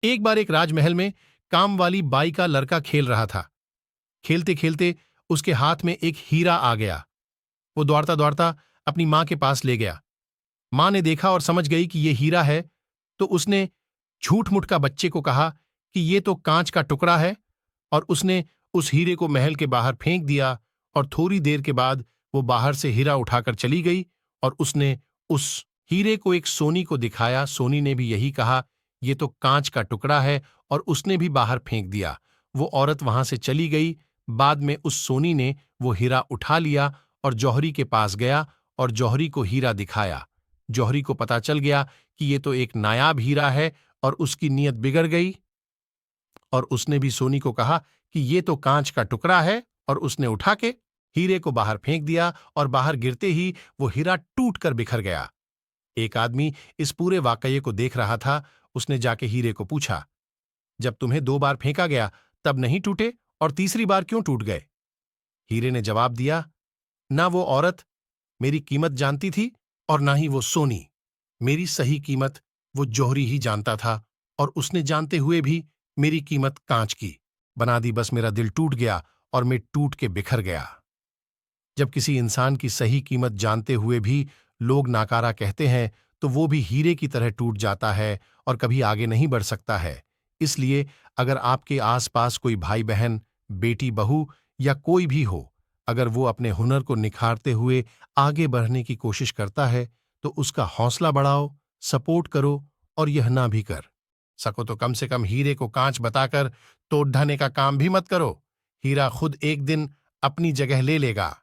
एक बार एक राजमहल में काम वाली बाई का लड़का खेल रहा था। खेलते खेलते उसके हाथ में एक हीरा आ गया। वो दौड़ता दौड़ता अपनी मां के पास ले गया। मां ने देखा और समझ गई कि ये हीरा है, तो उसने झूठ मूठ का बच्चे को कहा कि ये तो कांच का टुकड़ा है, और उसने उस हीरे को महल के बाहर फेंक दिया। और थोड़ी देर के बाद वो बाहर से हीरा उठाकर चली गई, और उसने उस हीरे को एक सोनी को दिखाया। सोनी ने भी यही कहा, ये तो कांच का टुकड़ा है, और उसने भी बाहर फेंक दिया। वो औरत वहां से चली गई। बाद में उस सोनी ने वो हीरा उठा लिया और जौहरी के पास गया और जौहरी को हीरा दिखाया। जौहरी को पता चल गया कि ये तो एक नायाब हीरा है, और उसकी नीयत बिगड़ गई। और उसने भी सोनी को कहा कि ये तो कांच का टुकड़ा है, और उसने उठा के हीरे को बाहर फेंक दिया, और बाहर गिरते ही वो हीरा टूट कर बिखर गया। एक आदमी इस पूरे वाकये को देख रहा था। उसने जाके हीरे को पूछा, जब तुम्हें 2 बार फेंका गया तब नहीं टूटे, और तीसरी बार क्यों टूट गए? हीरे ने जवाब दिया, ना वो औरत मेरी कीमत जानती थी, और ना ही वो सोनी। मेरी सही कीमत वो जौहरी ही जानता था, और उसने जानते हुए भी मेरी कीमत कांच की बना दी। बस मेरा दिल टूट गया और मैं टूट के बिखर गया। जब किसी इंसान की सही कीमत जानते हुए भी लोग नाकारा कहते हैं, तो वो भी हीरे की तरह टूट जाता है और कभी आगे नहीं बढ़ सकता है। इसलिए अगर आपके आसपास कोई भाई बहन, बेटी बहू या कोई भी हो, अगर वो अपने हुनर को निखारते हुए आगे बढ़ने की कोशिश करता है, तो उसका हौसला बढ़ाओ, सपोर्ट करो, और यह ना भी कर सको तो कम से कम हीरे को कांच बताकर तोड़ ढाने का काम भी मत करो। हीरा खुद एक दिन अपनी जगह ले लेगा।